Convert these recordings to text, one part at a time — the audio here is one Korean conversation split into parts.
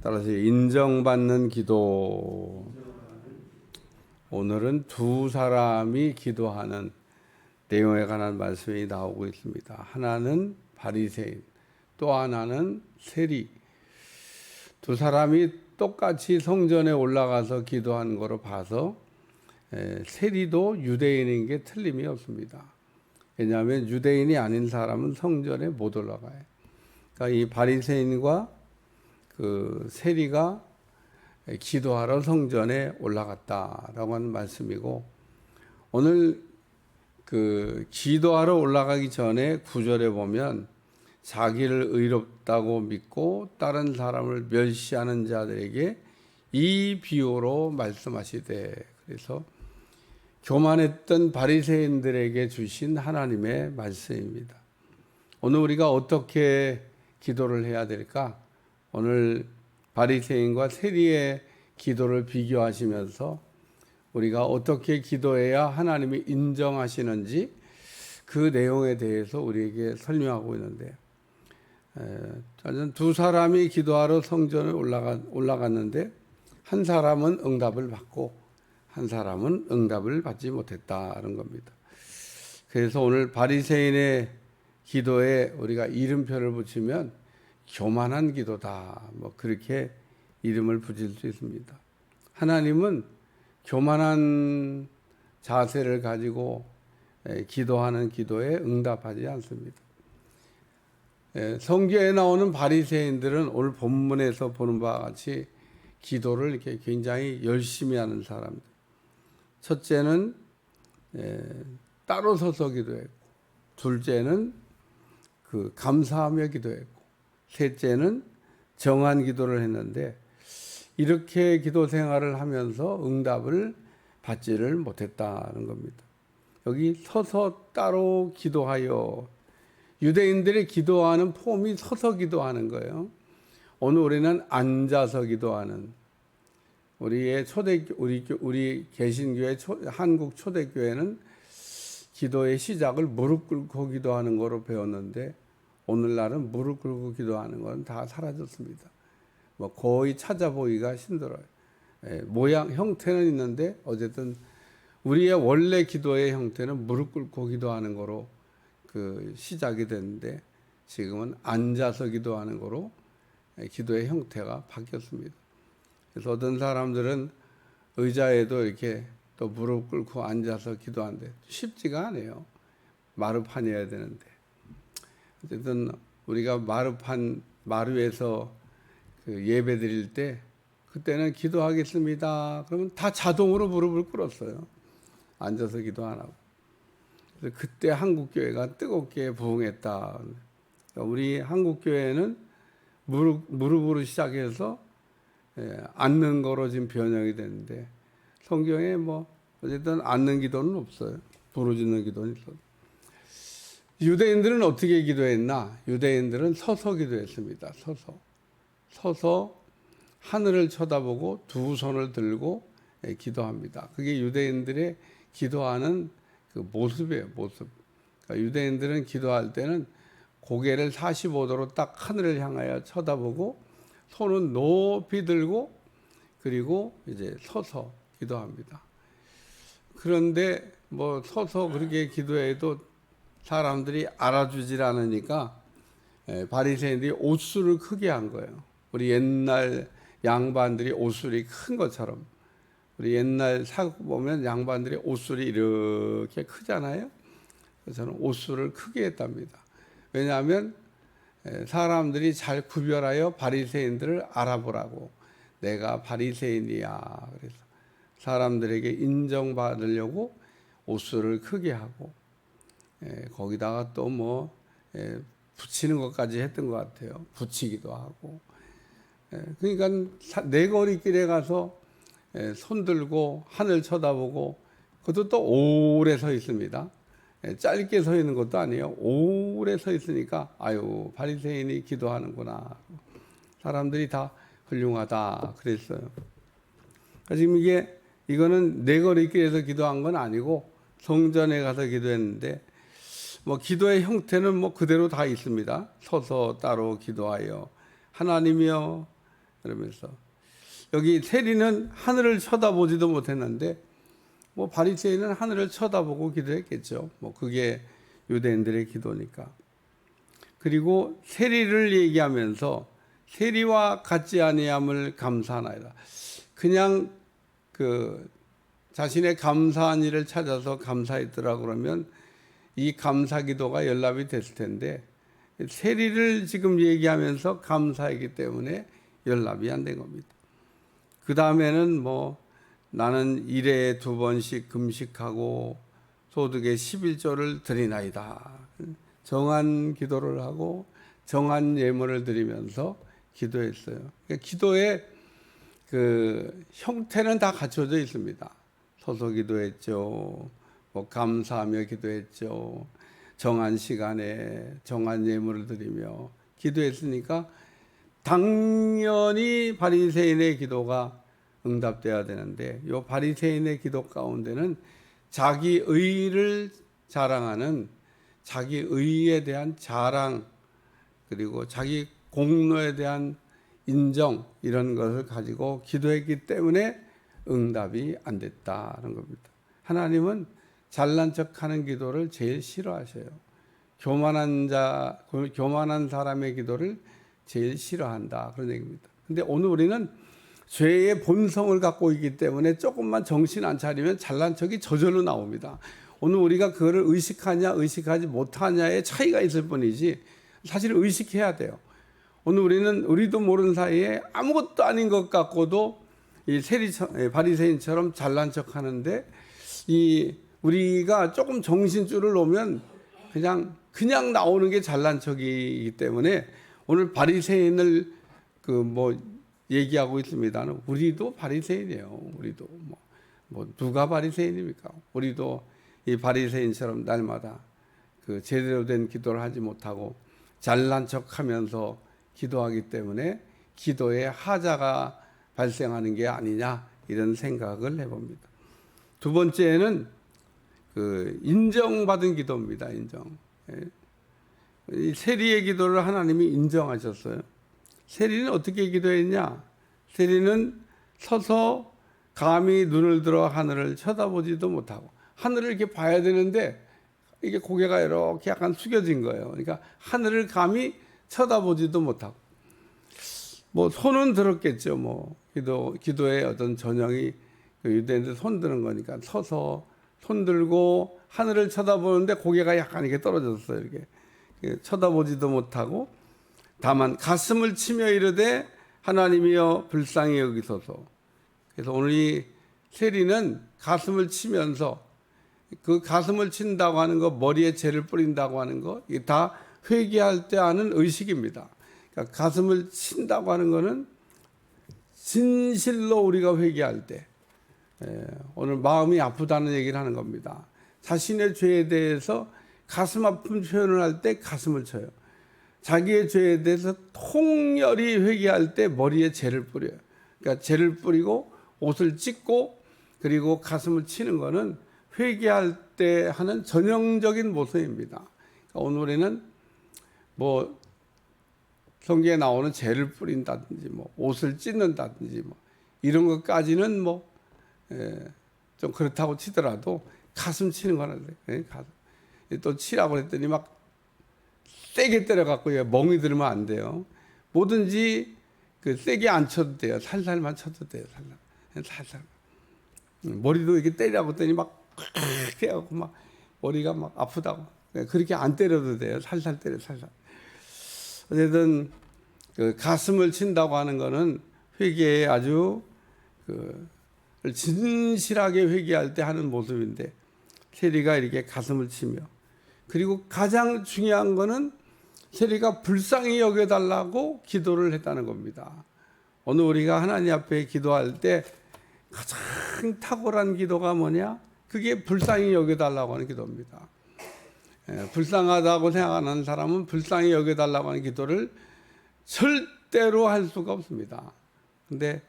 따라서 인정받는 기도. 오늘은 두 사람이 기도하는 내용에 관한 말씀이 나오고 있습니다. 하나는 바리새인, 또 하나는 세리. 두 사람이 똑같이 성전에 올라가서 기도한 거로 봐서 세리도 유대인인 게 틀림이 없습니다. 왜냐하면 유대인이 아닌 사람은 성전에 못 올라가요. 그러니까 이 바리새인과 그 세리가 기도하러 성전에 올라갔다라고 하는 말씀이고, 오늘 그 기도하러 올라가기 전에 9절에 보면 자기를 의롭다고 믿고 다른 사람을 멸시하는 자들에게 이 비유로 말씀하시되, 그래서 교만했던 바리새인들에게 주신 하나님의 말씀입니다. 오늘 우리가 어떻게 기도를 해야 될까? 오늘 바리새인과 세리의 기도를 비교하시면서 우리가 어떻게 기도해야 하나님이 인정하시는지 그 내용에 대해서 우리에게 설명하고 있는데, 두 사람이 기도하러 성전에 올라갔는데 한 사람은 응답을 받고 한 사람은 응답을 받지 못했다는 겁니다. 그래서 오늘 바리새인의 기도에 우리가 이름표를 붙이면 교만한 기도다, 뭐 그렇게 이름을 붙일 수 있습니다. 하나님은 교만한 자세를 가지고 기도하는 기도에 응답하지 않습니다. 성경에 나오는 바리새인들은 오늘 본문에서 보는 바와 같이 기도를 이렇게 굉장히 열심히 하는 사람들. 첫째는 따로 서서 기도했고, 둘째는 그 감사하며 기도했고, 셋째는 정한 기도를 했는데, 이렇게 기도 생활을 하면서 응답을 받지를 못했다는 겁니다. 여기 서서 따로 기도하여, 유대인들이 기도하는 폼이 서서 기도하는 거예요. 오늘 우리는 앉아서 기도하는, 우리 개신교회 한국 초대교회는 기도의 시작을 무릎 꿇고 기도하는 거로 배웠는데, 오늘날은 무릎 꿇고 기도하는 건 다 사라졌습니다. 뭐 거의 찾아보기가 힘들어요. 모양 형태는 있는데 어쨌든 우리의 원래 기도의 형태는 무릎 꿇고 기도하는 거로 그 시작이 됐는데, 지금은 앉아서 기도하는 거로 기도의 형태가 바뀌었습니다. 그래서 어떤 사람들은 의자에도 이렇게 또 무릎 꿇고 앉아서 기도하는데 쉽지가 않아요. 마루판이어야 되는데. 어쨌든 우리가 마루에서 그 예배 드릴 때 그때는 기도하겠습니다. 그러면 다 자동으로 무릎을 꿇었어요. 앉아서 기도 안 하고. 그래서 그때 한국교회가 뜨겁게 부흥했다. 우리 한국교회는 무릎으로 시작해서 앉는 거로 지금 변형이 되는데, 성경에 뭐 어쨌든 앉는 기도는 없어요. 부르짖는 기도는 있어요. 유대인들은 어떻게 기도했나? 유대인들은 서서 기도했습니다. 서서 하늘을 쳐다보고 두 손을 들고 기도합니다. 그게 유대인들의 기도하는 그 모습이에요, 모습. 그러니까 유대인들은 기도할 때는 고개를 45도로 딱 하늘을 향하여 쳐다보고 손은 높이 들고, 그리고 이제 서서 기도합니다. 그런데 뭐 서서 그렇게 기도해도 사람들이 알아주질 않으니까 바리새인들이 옷술을 크게 한 거예요. 우리 옛날 양반들이 옷술이 큰 것처럼, 우리 옛날 사극 보면 양반들이 옷술이 이렇게 크잖아요. 그래서 저는 옷술을 크게 했답니다. 왜냐하면 사람들이 잘 구별하여 바리새인들을 알아보라고, 내가 바리새인이야. 그래서 사람들에게 인정받으려고 옷술을 크게 하고, 거기다가 또 뭐 붙이는 것까지 했던 것 같아요. 붙이기도 하고. 그러니까 내거리길에 가서 손 들고 하늘 쳐다보고, 그것도 또 오래 서 있습니다. 짧게 서 있는 것도 아니에요. 오래 서 있으니까 아유, 바리새인이 기도하는구나. 사람들이 다 훌륭하다 그랬어요. 그러니까 지금 이거는 내거리길에서 기도한 건 아니고 성전에 가서 기도했는데, 뭐 기도의 형태는 뭐 그대로 다 있습니다. 서서 따로 기도하여 하나님이여 그러면서 여기 세리는 하늘을 쳐다보지도 못했는데 뭐 바리새인은 하늘을 쳐다보고 기도했겠죠. 뭐 그게 유대인들의 기도니까. 그리고 세리를 얘기하면서 세리와 같지 아니함을 감사하나이다. 그냥 그 자신의 감사한 일을 찾아서 감사했더라 그러면 이 감사 기도가 연락이 됐을 텐데 세리를 지금 얘기하면서 감사했기 때문에 연락이 안 된 겁니다. 그 다음에는 뭐 나는 일에 2번씩 금식하고 소득의 11조를 드리나이다. 정한 기도를 하고 정한 예물을 드리면서 기도했어요. 그러니까 기도의 그 형태는 다 갖춰져 있습니다. 서서 기도했죠. 뭐 감사하며 기도했죠. 정한 시간에 정한 예물을 드리며 기도했으니까 당연히 바리새인의 기도가 응답돼야 되는데 이 바리새인의 기도 가운데는 자기 의를 자랑하는 자기 의에 대한 자랑 그리고 자기 공로에 대한 인정 이런 것을 가지고 기도했기 때문에 응답이 안 됐다는 겁니다. 하나님은 잘난 척하는 기도를 제일 싫어하셔요. 교만한 사람의 기도를 제일 싫어한다 그런 얘기입니다. 근데 오늘 우리는 죄의 본성을 갖고 있기 때문에 조금만 정신 안 차리면 잘난 척이 저절로 나옵니다. 오늘 우리가 그거를 의식하냐 의식하지 못하냐의 차이가 있을 뿐이지 사실 의식해야 돼요. 오늘 우리도 모르는 사이에 아무것도 아닌 것 같고도 이 바리새인처럼 잘난 척하는데 우리가 조금 정신줄을 놓으면 그냥 나오는 게 잘난 척이기 때문에 오늘 바리새인을 얘기하고 있습니다는 우리도 바리새인이에요. 우리도 뭐 누가 바리새인입니까? 우리도 이 바리새인처럼 날마다 그 제대로 된 기도를 하지 못하고 잘난 척하면서 기도하기 때문에 기도에 하자가 발생하는 게 아니냐 이런 생각을 해봅니다. 두 번째는 그 인정받은 기도입니다. 인정. 이 세리의 기도를 하나님이 인정하셨어요. 세리는 어떻게 기도했냐? 세리는 서서 감히 눈을 들어 하늘을 쳐다보지도 못하고 하늘을 이렇게 봐야 되는데 이게 고개가 이렇게 약간 숙여진 거예요. 그러니까 하늘을 감히 쳐다보지도 못하고 뭐 손은 들었겠죠. 뭐 기도의 어떤 전형이 유대인들 손 드는 거니까 서서 손 들고 하늘을 쳐다보는데 고개가 약간 이렇게 떨어졌어요. 이렇게 쳐다보지도 못하고 다만 가슴을 치며 이르되 하나님이여 불쌍히 여기소서. 그래서 오늘 이 세리는 가슴을 치면서 그 가슴을 친다고 하는 거, 머리에 재를 뿌린다고 하는 거, 이게 다 회개할 때 하는 의식입니다. 그러니까 가슴을 친다고 하는 거는 진실로 우리가 회개할 때 오늘 마음이 아프다는 얘기를 하는 겁니다. 자신의 죄에 대해서 가슴 아픈 표현을 할 때 가슴을 쳐요. 자기의 죄에 대해서 통렬히 회개할 때 머리에 재를 뿌려요. 그러니까 재를 뿌리고 옷을 찢고 그리고 가슴을 치는 거는 회개할 때 하는 전형적인 모습입니다. 그러니까 오늘 우리는 뭐 성경에 나오는 재를 뿌린다든지 뭐 옷을 찢는다든지 뭐 이런 것까지는 뭐 좀 그렇다고 치더라도 가슴 치는 거는 가슴 또 치라고 했더니 막 세게 때려갖고 멍이 들으면 안 돼요. 뭐든지 그 세게 안 쳐도 돼요. 살살만 쳐도 돼요. 살살. 머리도 이렇게 때리라고 했더니 막 해갖고 막 머리가 막 아프다고. 그렇게 안 때려도 돼요. 살살 때려, 살살. 어쨌든 그 가슴을 친다고 하는 거는 회개에 아주 진실하게 회개할 때 하는 모습인데 세리가 이렇게 가슴을 치며 그리고 가장 중요한 거는 세리가 불쌍히 여겨달라고 기도를 했다는 겁니다. 오늘 우리가 하나님 앞에 기도할 때 가장 탁월한 기도가 뭐냐? 그게 불쌍히 여겨달라고 하는 기도입니다. 불쌍하다고 생각하는 사람은 불쌍히 여겨달라고 하는 기도를 절대로 할 수가 없습니다. 근데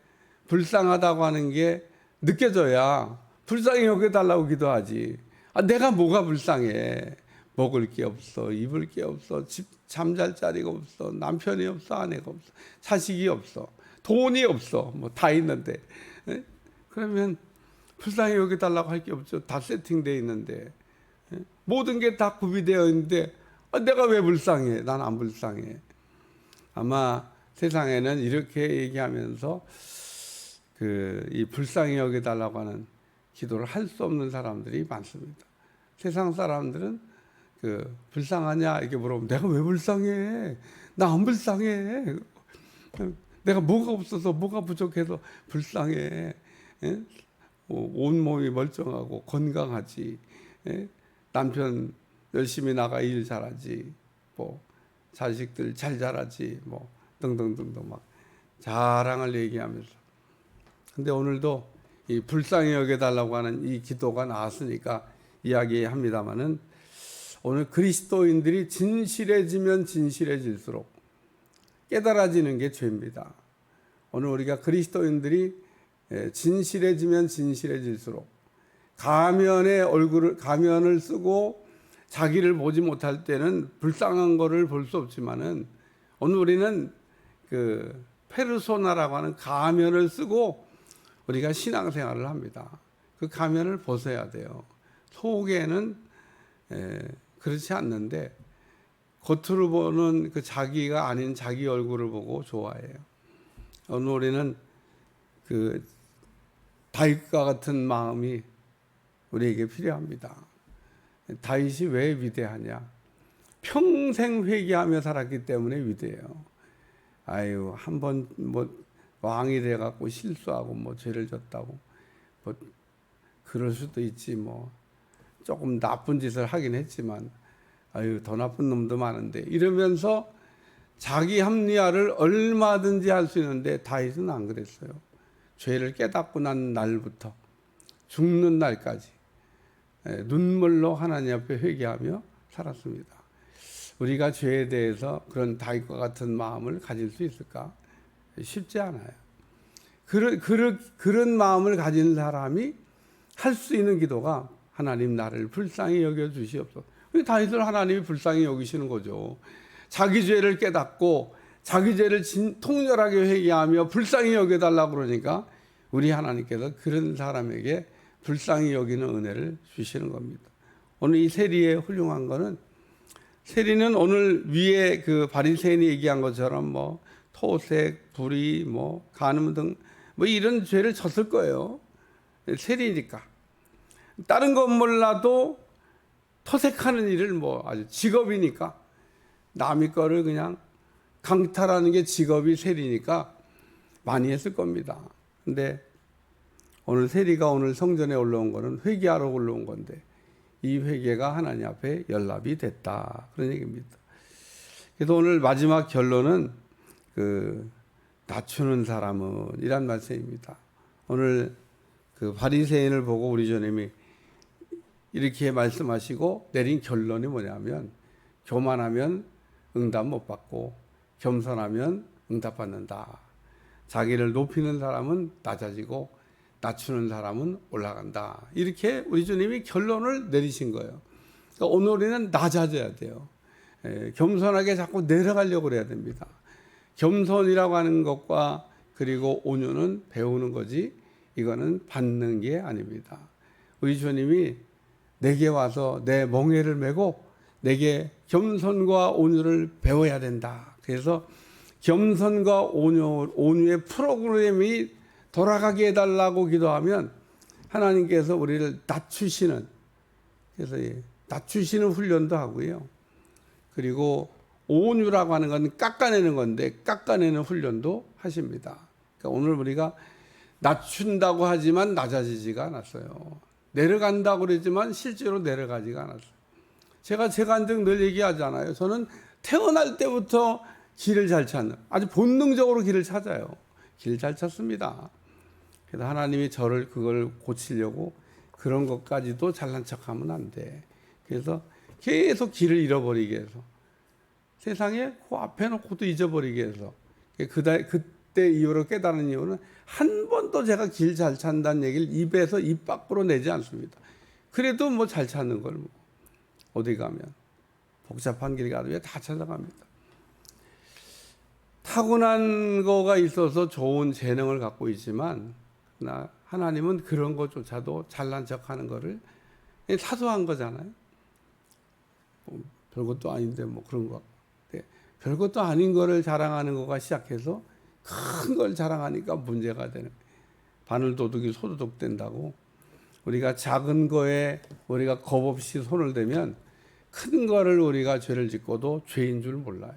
불쌍하다고 하는 게 느껴져야 불쌍히 여겨달라고 기도하지. 내가 뭐가 불쌍해? 먹을 게 없어, 입을 게 없어, 집 잠잘 자리가 없어, 남편이 없어, 아내가 없어, 자식이 없어. 돈이 없어. 뭐 다 있는데. 예? 그러면 불쌍히 여겨달라고 할 게 없죠. 다 세팅되어 있는데. 예? 모든 게 다 구비되어 있는데 내가 왜 불쌍해? 난 안 불쌍해. 아마 세상에는 이렇게 얘기하면서 이 불쌍히 여겨달라고 하는 기도를 할 수 없는 사람들이 많습니다. 세상 사람들은 불쌍하냐 이렇게 물어보면 내가 왜 불쌍해? 나 안 불쌍해. 내가 뭐가 없어서 뭐가 부족해서 불쌍해. 예? 온몸이 멀쩡하고 건강하지. 예? 남편 열심히 나가 일 잘하지. 뭐 자식들 잘 자라지. 뭐 등등등등 막 자랑을 얘기하면서. 근데 오늘도 이 불쌍히 여겨달라고 하는 이 기도가 나왔으니까 이야기합니다마는 오늘 그리스도인들이 진실해지면 진실해질수록 깨달아지는 게 죄입니다. 오늘 우리가 그리스도인들이 진실해지면 진실해질수록 가면을 쓰고 자기를 보지 못할 때는 불쌍한 거를 볼 수 없지만은 오늘 우리는 페르소나라고 하는 가면을 쓰고 우리가 신앙생활을 합니다. 그 가면을 벗어야 돼요. 속에는 그렇지 않는데 겉으로 보는 그 자기가 아닌 자기 얼굴을 보고 좋아해요. 오늘 우리는 다윗과 같은 마음이 우리에게 필요합니다. 다윗이 왜 위대하냐? 평생 회개하며 살았기 때문에 위대해요. 아유, 한번 왕이 돼갖고 실수하고 죄를 졌다고 그럴 수도 있지 조금 나쁜 짓을 하긴 했지만 아유 더 나쁜 놈도 많은데 이러면서 자기 합리화를 얼마든지 할 수 있는데 다윗은 안 그랬어요. 죄를 깨닫고 난 날부터 죽는 날까지 눈물로 하나님 앞에 회개하며 살았습니다. 우리가 죄에 대해서 그런 다윗과 같은 마음을 가질 수 있을까? 쉽지 않아요. 그런 마음을 가진 사람이 할 수 있는 기도가 하나님 나를 불쌍히 여겨 주시옵소서. 다윗을 하나님이 불쌍히 여기시는 거죠. 자기 죄를 깨닫고 자기 죄를 통렬하게 회개하며 불쌍히 여겨달라고 그러니까 우리 하나님께서 그런 사람에게 불쌍히 여기는 은혜를 주시는 겁니다. 오늘 이 세리의 훌륭한 거는 세리는 오늘 위에 바리새인이 얘기한 것처럼 토색, 불의, 간음 등 이런 죄를 졌을 거예요. 세리니까. 다른 건 몰라도 토색하는 일을 아주 직업이니까 남의 거를 그냥 강탈하는 게 직업이 세리니까 많이 했을 겁니다. 근데 오늘 세리가 오늘 성전에 올라온 거는 회개하러 올라온 건데 이 회개가 하나님 앞에 연락이 됐다. 그런 얘기입니다. 그래서 오늘 마지막 결론은 낮추는 사람은 이란 말씀입니다. 오늘 바리새인을 보고 우리 주님이 이렇게 말씀하시고 내린 결론이 뭐냐면 교만하면 응답 못 받고 겸손하면 응답 받는다. 자기를 높이는 사람은 낮아지고 낮추는 사람은 올라간다. 이렇게 우리 주님이 결론을 내리신 거예요. 그러니까 오늘 우리는 낮아져야 돼요. 겸손하게 자꾸 내려가려고 그래야 됩니다. 겸손이라고 하는 것과 그리고 온유는 배우는 거지 이거는 받는 게 아닙니다. 우리 주님이 내게 와서 내 멍에를 메고 내게 겸손과 온유를 배워야 된다. 그래서 겸손과 온유의 프로그램이 돌아가게 해달라고 기도하면 하나님께서 우리를 낮추시는, 그래서 낮추시는 훈련도 하고요. 그리고 온유라고 하는 건 깎아내는 건데 깎아내는 훈련도 하십니다. 그러니까 오늘 우리가 낮춘다고 하지만 낮아지지가 않았어요. 내려간다고 그러지만 실제로 내려가지가 않았어요. 제가 한증 늘 얘기하잖아요. 저는 태어날 때부터 길을 잘 찾는, 아주 본능적으로 길을 찾아요. 길 잘 찾습니다. 그래서 하나님이 저를 그걸 고치려고 그런 것까지도 잘난 척하면 안 돼. 그래서 계속 길을 잃어버리게 해서 세상에 그 앞에 놓고도 잊어버리게 해서 그때 이후로 깨달은 이유는 한 번도 제가 길 잘 찾는다는 얘기를 입에서 입 밖으로 내지 않습니다. 그래도 잘 찾는 걸 어디 가면 복잡한 길 가도 다 찾아갑니다. 타고난 거가 있어서 좋은 재능을 갖고 있지만 하나님은 그런 것조차도 잘난 척하는 거를 사소한 거잖아요. 별것도 아닌데 뭐 그런 거. 별것도 아닌 거를 자랑하는 거가 시작해서 큰 걸 자랑하니까 문제가 되는 거예요. 바늘도둑이 소도둑 된다고. 우리가 작은 거에 우리가 겁 없이 손을 대면 큰 거를 우리가 죄를 짓고도 죄인 줄 몰라요.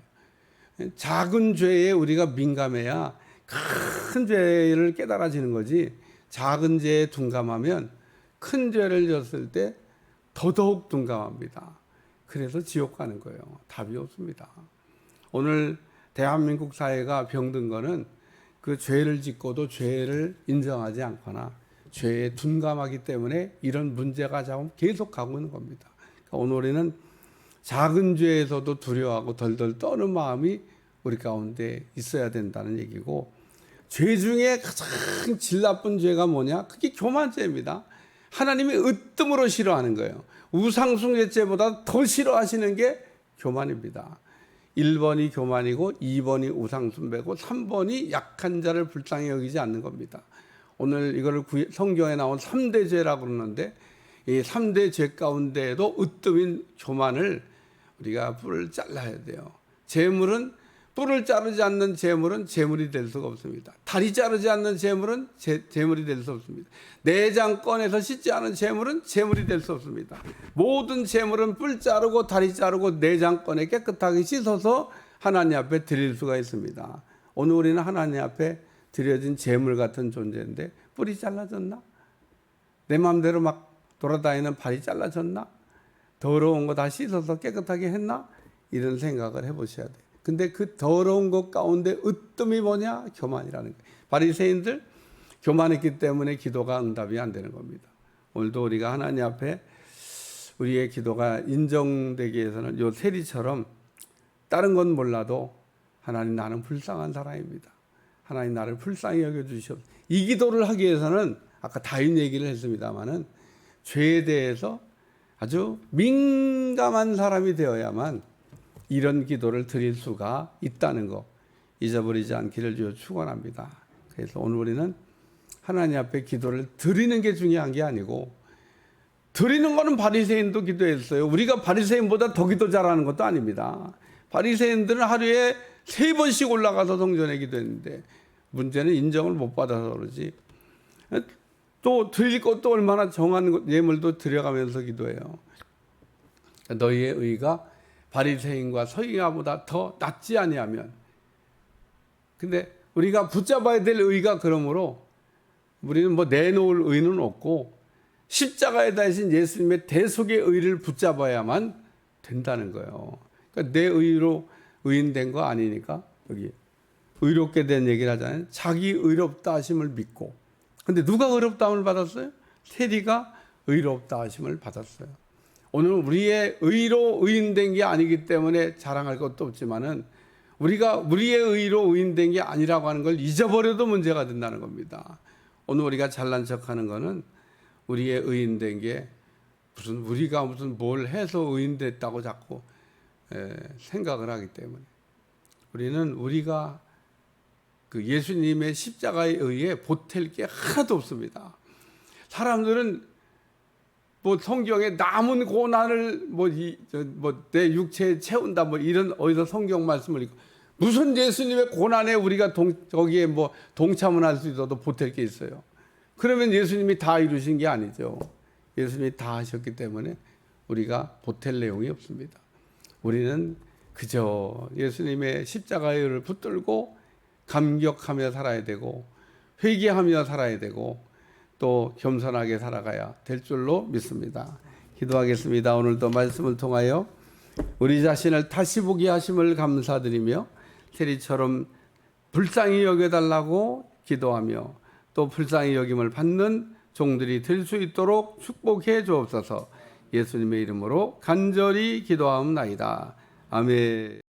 작은 죄에 우리가 민감해야 큰 죄를 깨달아지는 거지. 작은 죄에 둔감하면 큰 죄를 졌을 때 더더욱 둔감합니다. 그래서 지옥 가는 거예요. 답이 없습니다. 오늘 대한민국 사회가 병든 거는 그 죄를 짓고도 죄를 인정하지 않거나 죄에 둔감하기 때문에 이런 문제가 계속 가고 있는 겁니다. 그러니까 오늘 우리는 작은 죄에서도 두려워하고 덜덜 떠는 마음이 우리 가운데 있어야 된다는 얘기고, 죄 중에 가장 질 나쁜 죄가 뭐냐? 그게 교만죄입니다. 하나님이 으뜸으로 싫어하는 거예요. 우상숭배죄보다 더 싫어하시는 게 교만입니다. 1번이 교만이고 2번이 우상숭배고 3번이 약한 자를 불쌍히 여기지 않는 겁니다. 오늘 이거를 성경에 나온 3대 죄라고 그러는데, 이 3대 죄 가운데에도 으뜸인 교만을 우리가 뿔을 잘라야 돼요. 재물은 뿔을 자르지 않는 재물은 재물이 될 수가 없습니다. 다리 자르지 않는 재물은 재물이 될 수 없습니다. 내장 꺼내서 씻지 않은 재물은 재물이 될 수 없습니다. 모든 재물은 뿔 자르고 다리 자르고 내장 꺼내 깨끗하게 씻어서 하나님 앞에 드릴 수가 있습니다. 오늘 우리는 하나님 앞에 드려진 재물 같은 존재인데 뿔이 잘라졌나? 내 마음대로 막 돌아다니는 발이 잘라졌나? 더러운 거 다 씻어서 깨끗하게 했나? 이런 생각을 해보셔야 돼요. 근데 그 더러운 것 가운데 으뜸이 뭐냐? 교만이라는 거예요. 바리새인들 교만했기 때문에 기도가 응답이 안 되는 겁니다. 오늘도 우리가 하나님 앞에 우리의 기도가 인정되기 위해서는 요 세리처럼 다른 건 몰라도 하나님, 나는 불쌍한 사람입니다. 하나님, 나를 불쌍히 여겨주시옵소서. 이 기도를 하기 위해서는 아까 다윗 얘기를 했습니다마는 죄에 대해서 아주 민감한 사람이 되어야만 이런 기도를 드릴 수가 있다는 거 잊어버리지 않기를 주여 축원합니다. 그래서 오늘 우리는 하나님 앞에 기도를 드리는 게 중요한 게 아니고, 드리는 거는 바리새인도 기도했어요. 우리가 바리새인보다 더 기도 잘하는 것도 아닙니다. 바리새인들은 하루에 3번씩 올라가서 성전에 기도했는데 문제는 인정을 못 받아서 그러지. 또 드릴 것도 얼마나 정한 예물도 드려가면서 기도해요. 너희의 의가 바리새인과 서기관보다 더 낫지 아니하면. 근데 우리가 붙잡아야 될 의가, 그러므로 우리는 뭐 내놓을 의는 없고 십자가에 달리신 예수님의 대속의 의를 붙잡아야만 된다는 거예요. 그러니까 내 의로 의인된 거 아니니까 여기 의롭게 된 얘기를 하잖아요. 자기 의롭다 하심을 믿고. 근데 누가 의롭다 함을 받았어요? 세리가 의롭다 하심을 받았어요. 오늘 우리의 의로 의인된 게 아니기 때문에 자랑할 것도 없지만은 우리가 우리의 의로 의인된 게 아니라고 하는 걸 잊어버려도 문제가 된다는 겁니다. 오늘 우리가 잘난 척하는 거는 우리의 의인된 게 우리가 무슨 뭘 해서 의인됐다고 자꾸 생각을 하기 때문에, 우리는 우리가 그 예수님의 십자가에 의해 보탤 게 하나도 없습니다. 사람들은 뭐 성경에 남은 고난을 내 육체에 채운다 이런 어디서 성경 말씀을 읽고, 무슨 예수님의 고난에 우리가 거기에 동참을 할 수 있어도 보탤 게 있어요. 그러면 예수님이 다 이루신 게 아니죠. 예수님이 다 하셨기 때문에 우리가 보탤 내용이 없습니다. 우리는 그저 예수님의 십자가의 의를 붙들고 감격하며 살아야 되고 회개하며 살아야 되고 또 겸손하게 살아가야 될 줄로 믿습니다. 기도하겠습니다. 오늘도 말씀을 통하여 우리 자신을 다시 보게 하심을 감사드리며 세리처럼 불쌍히 여겨달라고 기도하며 또 불쌍히 여김을 받는 종들이 될 수 있도록 축복해 주옵소서. 예수님의 이름으로 간절히 기도하옵나이다. 아멘.